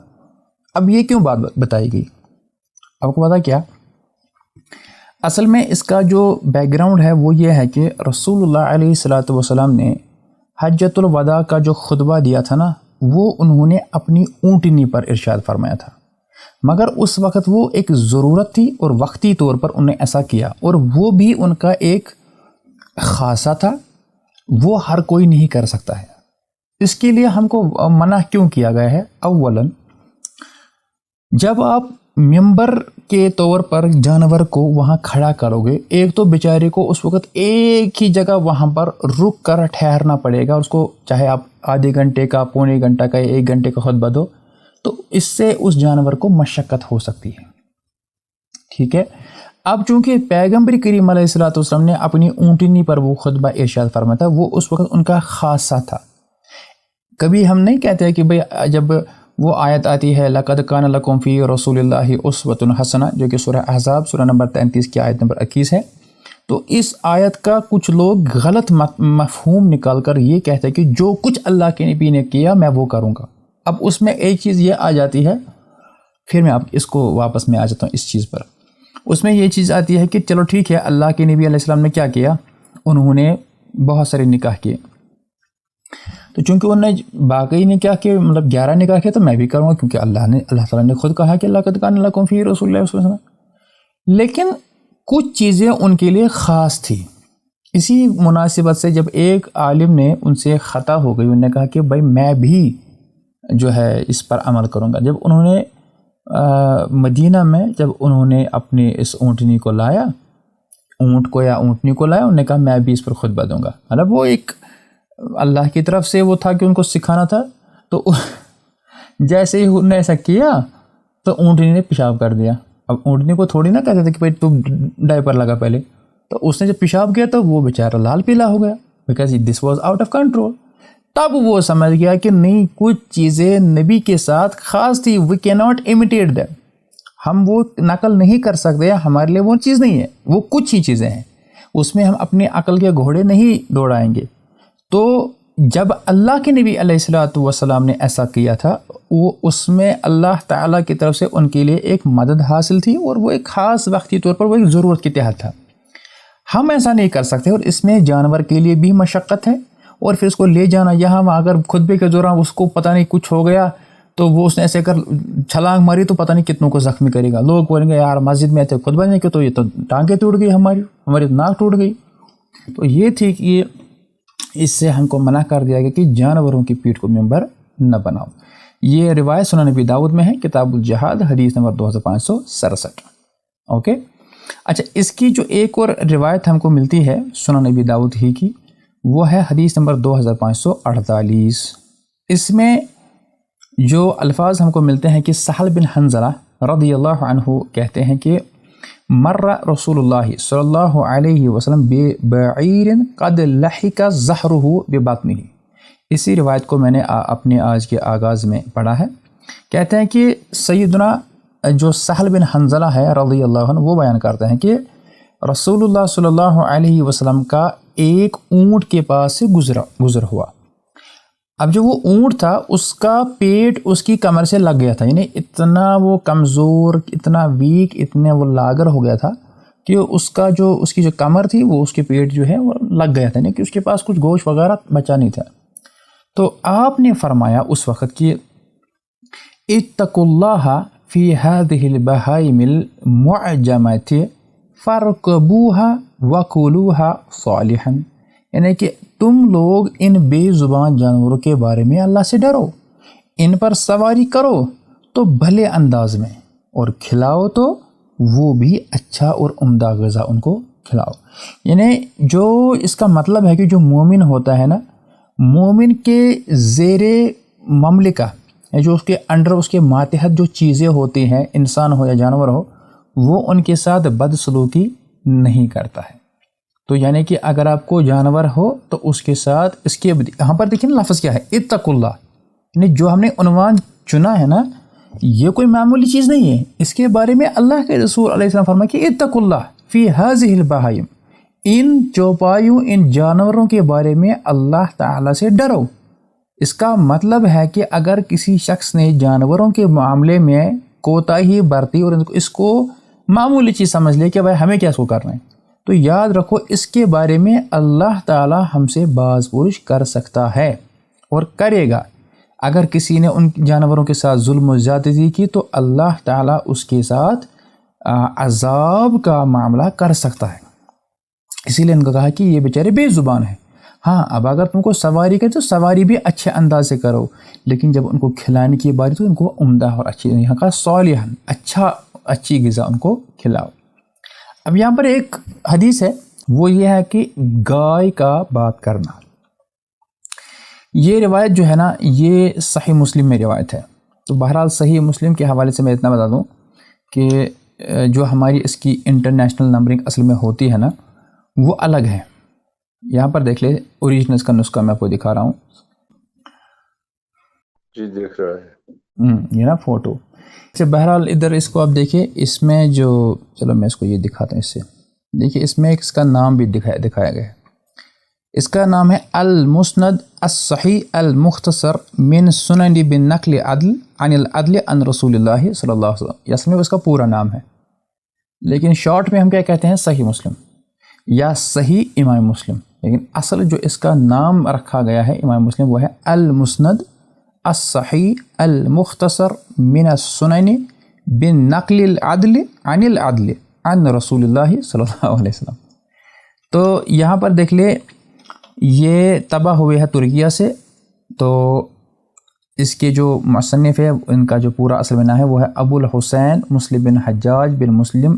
اب یہ کیوں بات بتائی گئی؟ آپ کو پتا کیا؟ اصل میں اس کا جو بیک گراؤنڈ ہے وہ یہ ہے کہ رسول اللہ علیہ الصلوۃ والسلام نے حجۃ الوداع کا جو خطبہ دیا تھا نا وہ انہوں نے اپنی اونٹنی پر ارشاد فرمایا تھا، مگر اس وقت وہ ایک ضرورت تھی اور وقتی طور پر انہیں ایسا کیا، اور وہ بھی ان کا ایک خاصہ تھا، وہ ہر کوئی نہیں کر سکتا ہے. اس کے لیے ہم کو منع کیوں کیا گیا ہے؟ اولاً جب آپ ممبر کے طور پر جانور کو وہاں کھڑا کرو گے، ایک تو بیچارے کو اس وقت ایک ہی جگہ وہاں پر رک کر ٹھہرنا پڑے گا. اس کو چاہے آپ آدھے گھنٹے کا، پونے گھنٹہ کا، 1 گھنٹے کا خطبہ دو، تو اس سے اس جانور کو مشقت ہو سکتی ہے. ٹھیک ہے. اب چونکہ پیغمبر کریم علیہ الصلوۃ والسلام نے اپنی اونٹنی پر وہ خطبہ ارشاد فرمایا تھا، وہ اس وقت ان کا خاصہ تھا. کبھی ہم نہیں کہتے کہ بھئی جب وہ آیت آتی ہے لَقَدْ كَانَ لَكُمْ فِي رَسُولِ اللَّهِ أُسْوَةٌ حَسَنَةٌ، جو کہ سورہ احزاب سورہ نمبر 33 کی آیت نمبر 21 ہے، تو اس آیت کا کچھ لوگ غلط مفہوم نکال کر یہ کہتے ہیں کہ جو کچھ اللہ کے نبی نے کیا میں وہ کروں گا. اب اس میں ایک چیز یہ آ جاتی ہے، پھر میں اب اس کو واپس میں آ جاتا ہوں اس چیز پر. اس میں یہ چیز آتی ہے کہ چلو ٹھیک ہے، اللہ کے نبی علیہ السلام نے کیا کیا، انہوں نے بہت سارے نکاح کیے، تو چونکہ انہوں نے باقی نکاح کے مطلب 11 نکاح کیے تو میں بھی کروں گا، کیونکہ اللہ تعالیٰ نے خود کہا کہ لَقَدْ كَانَ لَكُمْ فِي رَسُولِ اللَّهِ أُسْوَةٌ حَسَنَةٌ. لیکن کچھ چیزیں ان کے لیے خاص تھی. اسی مناسبت سے جب ایک عالم نے ان سے خطا ہو گئی، انہوں نے کہا کہ بھائی میں بھی جو ہے اس پر عمل کروں گا. جب انہوں نے مدینہ میں جب انہوں نے اپنے اس اونٹنی کو لایا، اونٹ کو یا اونٹنی کو لایا، انہوں نے کہا میں بھی اس پر خطبہ دوں گا. مطلب وہ ایک اللہ کی طرف سے وہ تھا کہ ان کو سکھانا تھا. تو جیسے ہی انہوں نے ایسا کیا تو اونٹنی نے پیشاب کر دیا. اب اونٹنی کو تھوڑی نہ کہتے تھے کہ بھائی تو ڈائپر لگا پہلے، تو اس نے جب پیشاب کیا تو وہ بیچارہ لال پیلا ہو گیا، because this was out of control. تب وہ سمجھ گیا کہ نہیں، کچھ چیزیں نبی کے ساتھ خاص تھی، وی کی ناٹ امیٹیٹ دیم، ہم وہ نقل نہیں کر سکتے، ہمارے لیے وہ چیز نہیں ہے، وہ کچھ ہی چیزیں ہیں، اس میں ہم اپنی عقل کے گھوڑے نہیں دوڑائیں گے. تو جب اللہ کے نبی علیہ الصلوۃ والسلام نے ایسا کیا تھا، وہ اس میں اللہ تعالیٰ کی طرف سے ان کے لیے ایک مدد حاصل تھی، اور وہ ایک خاص وقتی طور پر وہ ایک ضرورت کے تحت تھا. ہم ایسا نہیں کر سکتے، اور اس میں جانور کے لیے بھی مشقت ہے، اور پھر اس کو لے جانا یہاں وہاں. اگر خطبے کے دوران اس کو پتہ نہیں کچھ ہو گیا تو وہ اس نے ایسے کر چھلانگ ماری تو پتہ نہیں کتنوں کو زخمی کرے گا. لوگ بولیں گے یار مسجد میں ایسے خطبہ نہیں کہ تو یہ تو ٹانگیں ٹوٹ گئی، ہماری ناک ٹوٹ گئی. تو یہ تھی کہ یہ اس سے ہم کو منع کر دیا گیا کہ جانوروں کی پیٹھ کو ممبر نہ بناؤ. یہ روایت سنن نبی داؤد میں ہے، کتاب الجہاد، حدیث نمبر 2567. اوکے. اچھا، اس کی جو ایک اور روایت ہم کو ملتی ہے سنن نبی داؤد ہی کی، وہ ہے حدیث نمبر 2548. اس میں جو الفاظ ہم کو ملتے ہیں کہ سہل بن حنظلہ رضی اللہ عنہ کہتے ہیں کہ مر رسول اللہ صلی اللہ علیہ وسلم بعیر قد لحق ظہرہ ببطنہ. اسی روایت کو میں نے اپنے آج کے آغاز میں پڑھا ہے. کہتے ہیں کہ سیدنا جو سہل بن حنظلہ ہے رضی اللہ عنہ، وہ بیان کرتے ہیں کہ رسول اللہ صلی اللہ علیہ وسلم کا ایک اونٹ کے پاس سے گزر ہوا. اب جو وہ اونٹ تھا اس کا پیٹ اس کی کمر سے لگ گیا تھا، یعنی اتنا وہ کمزور، اتنا ویک، اتنے وہ لاغر ہو گیا تھا کہ اس کی جو کمر تھی وہ اس کے پیٹ جو ہے وہ لگ گیا تھا، یعنی کہ اس کے پاس کچھ گوشت وغیرہ بچا نہیں تھا. تو آپ نے فرمایا اس وقت کہ اتقوا اللہ فی هذه البہائم المعجمۃ فارکبوها وکلوها صالحا، یعنی کہ تم لوگ ان بے زبان جانوروں کے بارے میں اللہ سے ڈرو، ان پر سواری کرو تو بھلے انداز میں، اور کھلاؤ تو وہ بھی اچھا اور عمدہ غذا ان کو کھلاؤ. یعنی جو اس کا مطلب ہے کہ جو مومن ہوتا ہے نا، مومن کے زیر مملکہ، جو اس کے انڈر، اس کے ماتحت جو چیزیں ہوتی ہیں، انسان ہو یا جانور ہو، وہ ان کے ساتھ بدسلوکی نہیں کرتا ہے. تو یعنی کہ اگر آپ کو جانور ہو تو اس کے ساتھ اس کے یہاں پر دیکھیں نا لفظ کیا ہے، اتقوا اللہ، یعنی جو ہم نے عنوان چنا ہے نا، یہ کوئی معمولی چیز نہیں ہے. اس کے بارے میں اللہ کے رسول علیہ السلام فرمایا کہ اتقوا اللہ فی هذه البہائم، ان چوپایوں، ان جانوروں کے بارے میں اللہ تعالیٰ سے ڈرو. اس کا مطلب ہے کہ اگر کسی شخص نے جانوروں کے معاملے میں کوتاہی برتی اور اس کو معمولی چیز سمجھ لے کہ بھائی ہمیں کیا اس کو کرنا ہے، تو یاد رکھو اس کے بارے میں اللہ تعالیٰ ہم سے باز پرس کر سکتا ہے اور کرے گا. اگر کسی نے ان جانوروں کے ساتھ ظلم و زیادتی کی تو اللہ تعالیٰ اس کے ساتھ عذاب کا معاملہ کر سکتا ہے. اسی لیے ان کو کہا کہ یہ بیچارے بے زبان ہیں. ہاں، اب اگر تم کو سواری کرے تو سواری بھی اچھے انداز سے کرو، لیکن جب ان کو کھلانے کی باری تو ان کو عمدہ اور اچھی، یہاں کا صالحاً اچھی غذا ان کو کھلاؤ. اب یہاں پر ایک حدیث ہے، وہ یہ ہے کہ گائے کا بات کرنا. یہ روایت جو ہے نا، یہ صحیح مسلم میں روایت ہے، تو بہرحال صحیح مسلم کے حوالے سے میں اتنا بتا دوں کہ جو ہماری اس کی انٹرنیشنل نمبرنگ اصل میں ہوتی ہے نا وہ الگ ہے. یہاں پر دیکھ لیں اوریجنل کا نسخہ میں آپ کو دکھا رہا ہوں. جی دیکھ رہا ہے یہ نا فوٹو سے. بہرحال ادھر اس کو آپ دیکھیں, اس میں جو, چلو میں اس کو یہ دکھاتا ہوں اس سے. دیکھیے اس میں اس کا نام بھی دکھایا گیا ہے. اس کا نام ہے المسند الصحیح المختصر من سنن بالنقل عدل عن العدل عن رسول اللہ صلی اللہ علیہ وسلم. یہ اصل میں اس کا پورا نام ہے, لیکن شارٹ میں ہم کیا کہتے ہیں, صحیح مسلم یا صحیح امام مسلم. لیکن اصل جو اس کا نام رکھا گیا ہے امام مسلم وہ ہے المسند الصحیح المختصر من السنن بالنقل العدل عن العدل عن رسول اللہ صلی اللہ علیہ وسلم. تو یہاں پر دیکھ لے یہ تباہ ہوئے ہے ترکیہ سے. تو اس کے جو مصنف ہے ان کا جو پورا اصل میں نام ہے وہ ہے ابو الحسین مسلم بن حجاج بن مسلم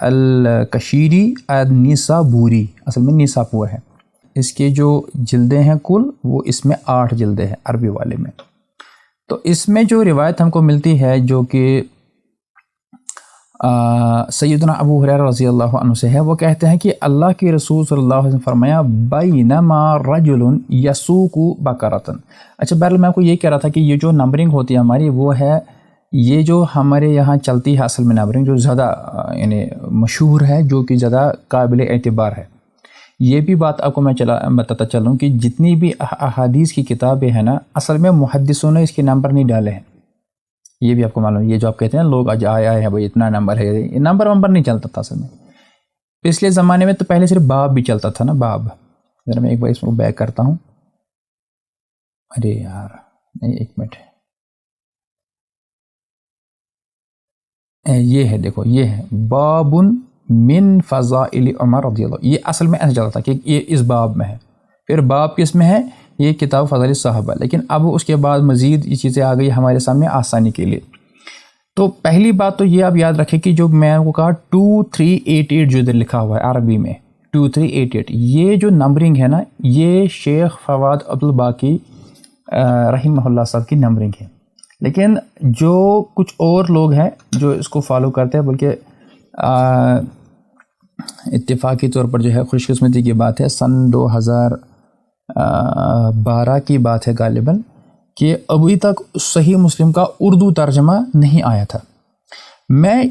الکشیری النیسابوری. اصل میں نیساپور ہے. اس کے جو جلدیں ہیں کل وہ اس میں 8 جلدیں ہیں عربی والے میں. تو اس میں جو روایت ہم کو ملتی ہے جو کہ سیدنا ابو ہریرہ رضی اللہ عنہ سے ہے, وہ کہتے ہیں کہ اللہ کے رسول صلی اللہ علیہ وسلم فرمایا بینما رجل یسوق بقرۃ. اچھا بہرحال میں آپ کو یہ کہہ رہا تھا کہ یہ جو نمبرنگ ہوتی ہے ہماری وہ ہے یہ جو ہمارے یہاں چلتی ہے اصل میں نمبرنگ جو زیادہ یعنی مشہور ہے, جو کہ زیادہ قابل اعتبار ہے. یہ بھی بات آپ کو میں بتاتا چلوں کہ جتنی بھی احادیث کی کتابیں ہیں نا اصل میں محدثوں نے اس کے نمبر نہیں ڈالے ہیں. یہ بھی آپ کو معلوم ہے. یہ جو آپ کہتے ہیں لوگ آج آئے ہیں بھائی اتنا نمبر ہے, یہ نمبر نہیں چلتا تھا اصل میں. پچھلے زمانے میں تو پہلے صرف باب بھی چلتا تھا نا, باب. ذرا میں ایک بار اس کو بیک کرتا ہوں. ارے یار نہیں, ایک منٹ. یہ ہے دیکھو, یہ ہے باب من فضائل عمر رضی اللہ. یہ اصل میں ایسا چلتا تھا کہ یہ اس باب میں ہے. پھر باب کس میں ہے, یہ کتاب فضائل صحابہ. لیکن اب اس کے بعد مزید یہ چیزیں آ گئی ہمارے سامنے آسانی کے لیے. تو پہلی بات تو یہ آپ یاد رکھیں کہ جو میں نے کو کہا 2388 جو ادھر لکھا ہوا ہے عربی میں 2388, یہ جو نمبرنگ ہے نا یہ شیخ فواد عبدالباقی رحمہ اللہ صاحب کی نمبرنگ ہے. لیکن جو کچھ اور لوگ ہیں جو اس کو فالو کرتے ہیں, بلکہ اتفاقی طور پر جو ہے خوش قسمتی کی بات ہے سن 2012 کی بات ہے غالباً کہ ابھی تک صحیح مسلم کا اردو ترجمہ نہیں آیا تھا. میں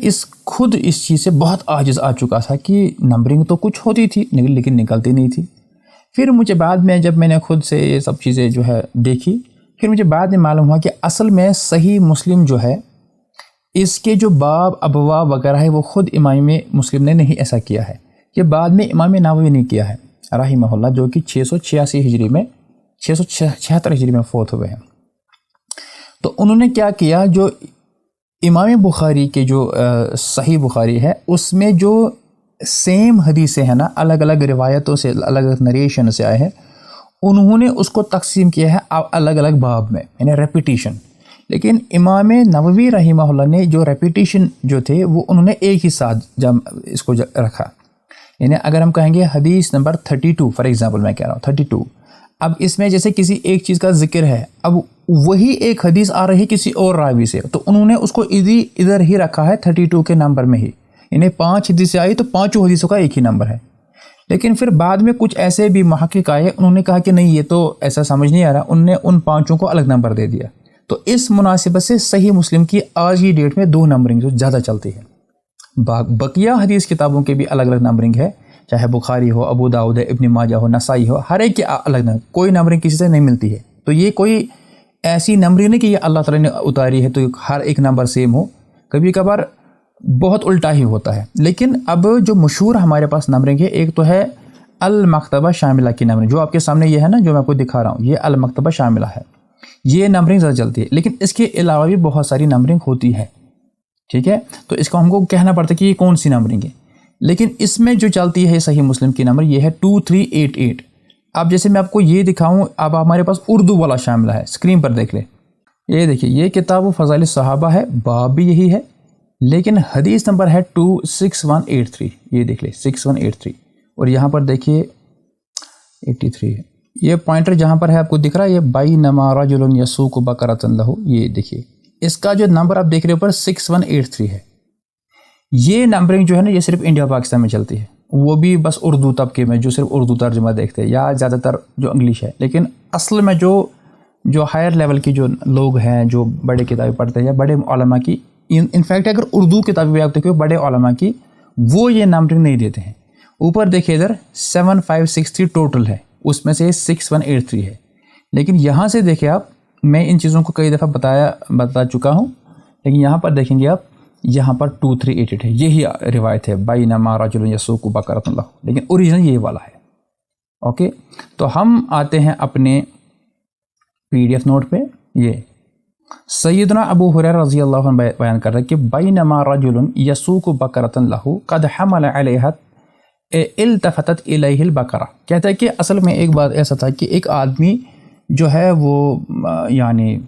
خود اس چیز سے بہت عاجز آ چکا تھا کہ نمبرنگ تو کچھ ہوتی تھی لیکن نکلتی نہیں تھی. پھر مجھے بعد میں جب میں نے خود سے یہ سب چیزیں جو ہے دیکھی, پھر مجھے بعد میں معلوم ہوا کہ اصل میں صحیح مسلم جو ہے اس کے جو باب ابواب وغیرہ ہے وہ خود امام مسلم نے نہیں ایسا کیا ہے. یہ بعد میں امام نووی نے کیا ہے رحمہ اللہ, جو کہ 686 ہجری میں 676 ہجری میں فوت ہوئے ہیں. تو انہوں نے کیا کیا, جو امام بخاری کے جو صحیح بخاری ہے اس میں جو سیم حدیثیں ہیں نا الگ الگ روایتوں سے الگ الگ نریشن سے آئے ہیں, انہوں نے اس کو تقسیم کیا ہے الگ الگ باب میں, یعنی ریپیٹیشن. لیکن امام نووی رحمہ اللہ نے جو ریپیٹیشن جو تھے وہ انہوں نے ایک ہی ساتھ اس کو رکھا. یعنی اگر ہم کہیں گے حدیث نمبر 32 فار ایگزامپل میں کہہ رہا ہوں 32, اب اس میں جیسے کسی ایک چیز کا ذکر ہے, اب وہی ایک حدیث آ رہی ہے کسی اور راوی سے, تو انہوں نے اس کو ادھر ہی رکھا ہے 32 کے نمبر میں ہی. یعنی 5 حدیثیں آئی تو 5 حدیثوں کا ایک ہی نمبر ہے. لیکن پھر بعد میں کچھ ایسے بھی محقق آئے, انہوں نے کہا کہ نہیں یہ تو ایسا سمجھ نہیں آ رہا, انہوں نے ان 5 کو الگ نمبر دے دیا. تو اس مناسبت سے صحیح مسلم کی آج کی ڈیٹ میں 2 نمبرنگ جو زیادہ چلتی ہے. بقیہ حدیث کتابوں کے بھی الگ الگ نمبرنگ ہے, چاہے بخاری ہو, ابو داؤد, ابن ماجہ ہو, نسائی ہو, ہر ایک کی الگ نمبر, کوئی نمبرنگ کسی سے نہیں ملتی ہے. تو یہ کوئی ایسی نمبرنگ نہیں کہ یہ اللہ تعالیٰ نے اتاری ہے تو ہر ایک نمبر سیم ہو, کبھی کبھار بہت الٹا ہی ہوتا ہے. لیکن اب جو مشہور ہمارے پاس نمبرنگ ہے, ایک تو ہے المکتبہ شاملہ کی نمبرنگ, جو آپ کے سامنے یہ ہے نا جو میں آپ کو دکھا رہا ہوں, یہ المکتبہ شاملہ ہے, یہ نمبرنگ زیادہ چلتی ہے. لیکن اس کے علاوہ بھی بہت ساری نمبرنگ ہوتی ہے, ٹھیک ہے. تو اس کو ہم کو کہنا پڑتا ہے کہ یہ کون سی نمبرنگ ہے. لیکن اس میں جو چلتی ہے صحیح مسلم کی نمبر یہ ہے 2388. اب جیسے میں آپ کو یہ دکھاؤں, اب ہمارے پاس اردو والا شاملہ ہے, اسکرین پر دیکھ لیں. یہ دیکھیے یہ کتاب فضائل صحابہ ہے, باب بھی یہی ہے, لیکن حدیث نمبر ہے 26183. یہ دیکھ لیں 6183. اور یہاں پر دیکھیے 83, یہ پوائنٹر جہاں پر ہے آپ کو دکھ رہا ہے، یہ بینما رجل یسوق بقرۃ لہ، یہ دیکھیے اس کا جو نمبر آپ دیکھ رہے اوپر 6183 ہے. یہ نمبرنگ جو ہے نا یہ صرف انڈیا پاکستان میں چلتی ہے، وہ بھی بس اردو طبقے میں جو صرف اردو ترجمہ دیکھتے ہیں، یا زیادہ تر جو انگلش ہے. لیکن اصل میں جو ہائر لیول کی جو لوگ ہیں جو بڑے کتابیں پڑھتے ہیں یا بڑے علماء کی، انفیکٹ اگر اردو کتابیں بھی آپ دیکھیں بڑے علماء کی، وہ یہ نمبرنگ نہیں دیتے ہیں. اوپر دیکھیے ادھر 7563 ٹوٹل ہے، اس میں سے 6183 ہے. لیکن یہاں سے دیکھیں آپ، میں ان چیزوں کو کئی دفعہ بتا چکا ہوں، لیکن یہاں پر دیکھیں گے آپ، یہاں پر 2388 ہے. یہی روایت ہے بینما رجل یسوق بقرۃ لہ، لیکن اوریجنل یہ والا ہے. اوکے، تو ہم آتے ہیں اپنے PDF نوٹ پہ. یہ سیدنا ابو ہریرہ رضی اللہ عنہ بیان کر رہے کہ بینما رجل یسوق بقرۃ لہ قد حمل علیہا التفتت الیہ البقرہ. کہتا ہے کہ اصل میں ایک بات ایسا تھا کہ ایک آدمی جو ہے وہ یعنی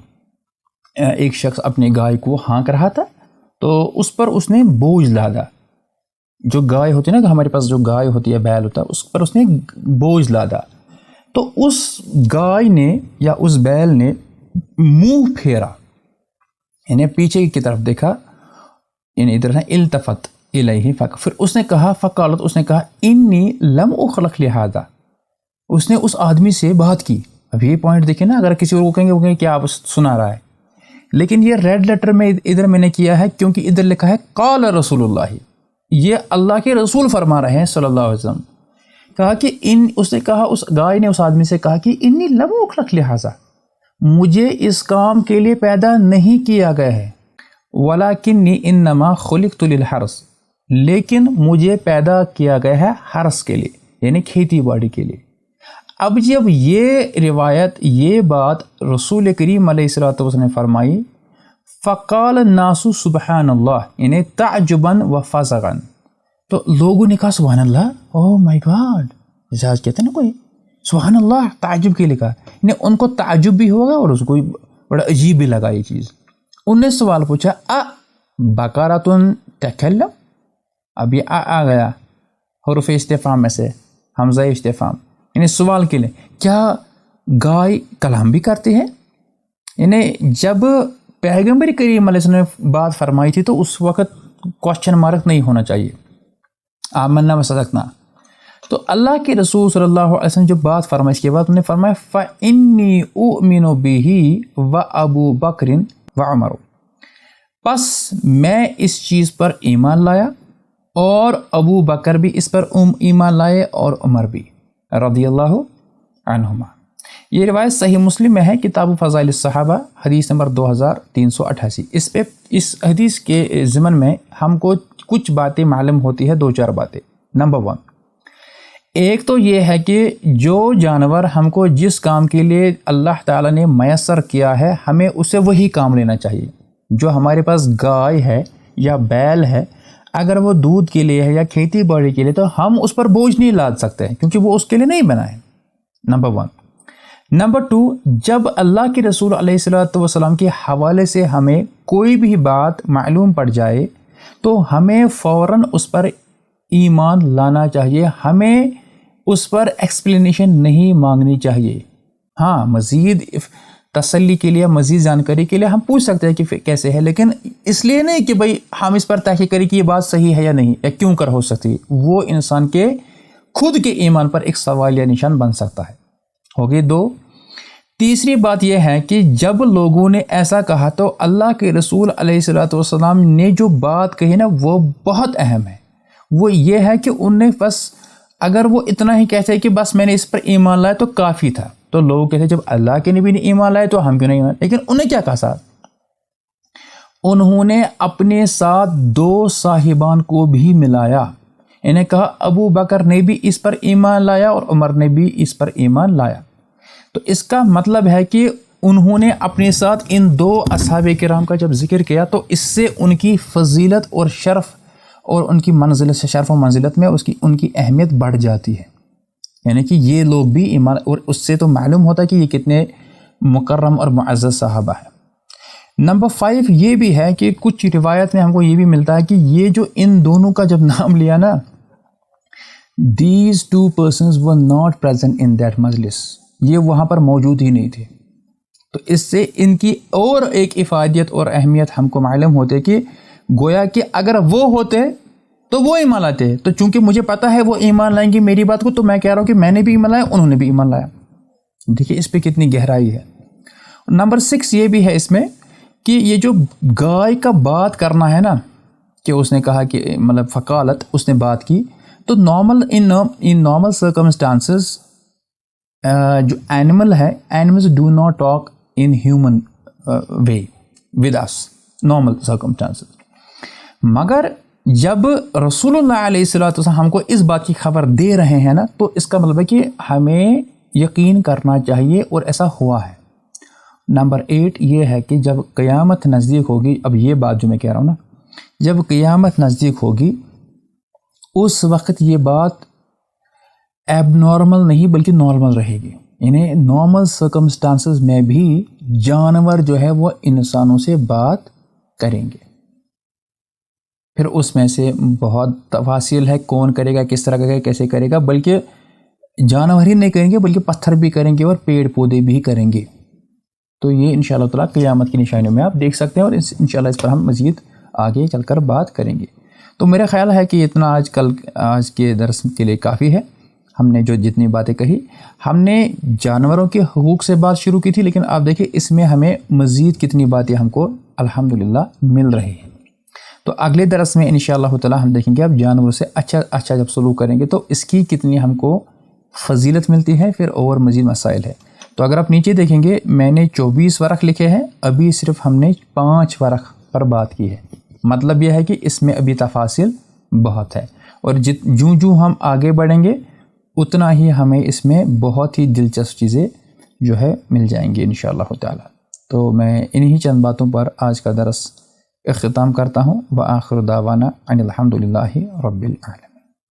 ایک شخص اپنی گائے کو ہانک رہا تھا، تو اس پر اس نے بوجھ لادا. جو گائے ہوتی ہے نا، ہمارے پاس جو گائے ہوتی ہے، بیل ہوتا ہے، اس پر اس نے بوجھ لادا. تو اس گائے نے یا اس بیل نے منہ پھیرا، یعنی پیچھے کی طرف دیکھا، یعنی ادھر ہے التفت الیہ، پھر اس نے کہا فقالت، اس نے کہا انی لم اخلق لہذا. اس نے اس آدمی سے بات کی. اب یہ پوائنٹ دیکھیں نا، اگر کسی اور کو کہیں گے وہ کہیں کیا آپ سنا رہا ہے، لیکن یہ ریڈ لیٹر میں ادھر میں نے کیا ہے کیونکہ ادھر لکھا ہے قال رسول اللہ، یہ اللہ کے رسول فرما رہے ہیں صلی اللہ علیہ وسلم. کہا کہ اس نے کہا، اس گائے نے اس آدمی سے کہا کہ انی لم اخلق لہذا، مجھے اس کام کے لیے پیدا نہیں کیا گیا ہے، ولکنی انما خلقت للحرث، لیکن مجھے پیدا کیا گیا ہے حرث کے لیے، یعنی کھیتی باڑی کے لیے. اب جب یہ روایت، یہ بات رسول کریم علیہ الصلوۃ والسلام نے فرمائی، فقال الناس سبحان اللہ، یعنی تعجبا و فزعا، تو لوگوں نے کہا سبحان اللہ، او مائی گاڈ، جہاز کہتے ہیں نا کوئی سبحان اللہ، تعجب کے لیے کہا، یعنی ان کو تعجب بھی ہوگا اور اس کو بڑا عجیب بھی لگا یہ چیز. انہوں نے سوال پوچھا بقرۃ تکلم، اب یہ آ گیا حروف استفہام میں سے، حمزہ استفہام، یعنی سوال کے لیے، کیا گائے کلام بھی کرتی ہے؟ یعنی جب پیغمبر کریم علیہ السلام نے بات فرمائی تھی تو اس وقت کوشچن مارک نہیں ہونا چاہیے، آمنا و صدقنا. تو اللہ کے رسول صلی اللہ علیہ وسلم جب بات فرمائی، اس کے بعد انہوں نے فرمایا فَإِنِّي أُؤْمِنُ بِهِ وَأَبُو بَكْرٍ وَعُمَرُ، پس میں اس چیز پر ایمان لایا اور ابو بکر بھی اس پر ایمان لائے اور عمر بھی رضی اللہ عنہما. یہ روایت صحیح مسلم میں ہے، کتاب فضائل الصحابہ، حدیث نمبر 2388. اس حدیث کے ضمن میں ہم کو کچھ باتیں معلوم ہوتی ہے، 2-4 باتیں. نمبر 1، ایک تو یہ ہے کہ جو جانور ہم کو جس کام کے لیے اللہ تعالیٰ نے میسر کیا ہے، ہمیں اسے وہی کام لینا چاہیے. جو ہمارے پاس گائے ہے یا بیل ہے، اگر وہ دودھ کے لیے ہے یا کھیتی باڑی کے لیے، تو ہم اس پر بوجھ نہیں لاد سکتے کیونکہ وہ اس کے لیے نہیں بنا ہے. نمبر 1. نمبر 2، جب اللہ کے رسول علیہ الصلوۃ والسلام کے حوالے سے ہمیں کوئی بھی بات معلوم پڑ جائے تو ہمیں فوراً اس پر ایمان لانا چاہیے، ہمیں اس پر ایکسپلینیشن نہیں مانگنی چاہیے. ہاں، مزید تسلی کے لیے، مزید جانکاری کے لیے ہم پوچھ سکتے ہیں کہ کیسے ہے، لیکن اس لیے نہیں کہ بھائی ہم اس پر تحقیق کریں کہ یہ بات صحیح ہے یا نہیں، یا کیوں کر ہو سکتی. وہ انسان کے خود کے ایمان پر ایک سوال یا نشان بن سکتا ہے. ہو گئی 2. تیسری بات یہ ہے کہ جب لوگوں نے ایسا کہا تو اللہ کے رسول علیہ الصلوۃ والسلام نے جو بات کہی نا وہ بہت اہم ہے. وہ یہ ہے کہ انہوں نے بس اگر وہ اتنا ہی کہتے کہ بس میں نے اس پر ایمان لایا تو کافی تھا، تو لوگ کہتے جب اللہ کے نبی نے ایمان لائے تو ہم کیوں نہیں ایمان. لیکن انہوں نے کیا کہا ساتھ؟ انہوں نے اپنے ساتھ 2 صاحبان کو بھی ملایا. انہیں کہا ابو بکر نے بھی اس پر ایمان لایا اور عمر نے بھی اس پر ایمان لایا. تو اس کا مطلب ہے کہ انہوں نے اپنے ساتھ ان 2 اصحاب کرام کا جب ذکر کیا تو اس سے ان کی فضیلت اور شرف اور ان کی منزلت سے، شرف و منزلت میں ان کی اہمیت بڑھ جاتی ہے. یعنی کہ یہ لوگ بھی ایمان، اور اس سے تو معلوم ہوتا ہے کہ یہ کتنے مکرم اور معزز صحابہ ہیں. نمبر 5 یہ بھی ہے کہ کچھ روایت میں ہم کو یہ بھی ملتا ہے کہ یہ جو ان دونوں کا جب نام لیا نا، these 2 persons were not present in that مجلس. یہ وہاں پر موجود ہی نہیں تھے. تو اس سے ان کی اور ایک افادیت اور اہمیت ہم کو معلوم ہوتے کہ گویا کہ اگر وہ ہوتے تو وہ ایمان لاتے. تو چونکہ مجھے پتہ ہے وہ ایمان لائیں گے میری بات کو، تو میں کہہ رہا ہوں کہ میں نے بھی ایمان لایا، انہوں نے بھی ایمان لایا. دیکھیے اس پہ کتنی گہرائی ہے. نمبر 6 یہ بھی ہے اس میں کہ یہ جو گائے کا بات کرنا ہے نا، کہ اس نے کہا کہ مطلب فقالت، اس نے بات کی، تو نارمل ان نارمل سرکمسٹانسز جو اینیمل ہے، animals do not talk in human way with us normal circumstances. مگر جب رسول اللہ علیہ السلام ہم کو اس بات کی خبر دے رہے ہیں نا، تو اس کا مطلب ہے کہ ہمیں یقین کرنا چاہیے، اور ایسا ہوا ہے. نمبر 8 یہ ہے کہ جب قیامت نزدیک ہوگی، اب یہ بات جو میں کہہ رہا ہوں نا، جب قیامت نزدیک ہوگی اس وقت یہ بات ایب نارمل نہیں بلکہ نارمل رہے گی. یعنی نارمل سرکمسٹانسز میں بھی جانور جو ہے وہ انسانوں سے بات کریں گے. پھر اس میں سے بہت تفاصیل ہے، کون کرے گا، کس طرح کرے گا، کیسے کرے گا. بلکہ جانور ہی نہیں کریں گے بلکہ پتھر بھی کریں گے اور پیڑ پودے بھی کریں گے. تو یہ انشاءاللہ تعالیٰ قیامت کی نشانیوں میں آپ دیکھ سکتے ہیں، اور انشاءاللہ اس پر ہم مزید آگے چل کر بات کریں گے. تو میرا خیال ہے کہ اتنا آج کے درس کے لیے کافی ہے. ہم نے جو جتنی باتیں کہی، ہم نے جانوروں کے حقوق سے بات شروع کی تھی، لیکن آپ دیکھیں اس میں ہمیں مزید کتنی باتیں ہم کو الحمدللہ مل رہی ہیں. تو اگلے درس میں انشاءاللہ تعالیٰ ہم دیکھیں گے اب جانوروں سے اچھا جب سلوک کریں گے تو اس کی کتنی ہم کو فضیلت ملتی ہے، پھر اور مزید مسائل ہے. تو اگر آپ نیچے دیکھیں گے میں نے 24 ورق لکھے ہیں، ابھی صرف ہم نے 5 ورق پر بات کی ہے. مطلب یہ ہے کہ اس میں ابھی تفاصل بہت ہے، اور جوں ہم آگے بڑھیں گے اتنا ہی ہمیں اس میں بہت ہی دلچسپ چیزیں جو ہے مل جائیں گی انشاءاللہ تعالی. تو میں انہی چند باتوں پر آج کا درس اختتام کرتا ہوں. وآخر دعوانا ان الحمدللہ رب العالمین.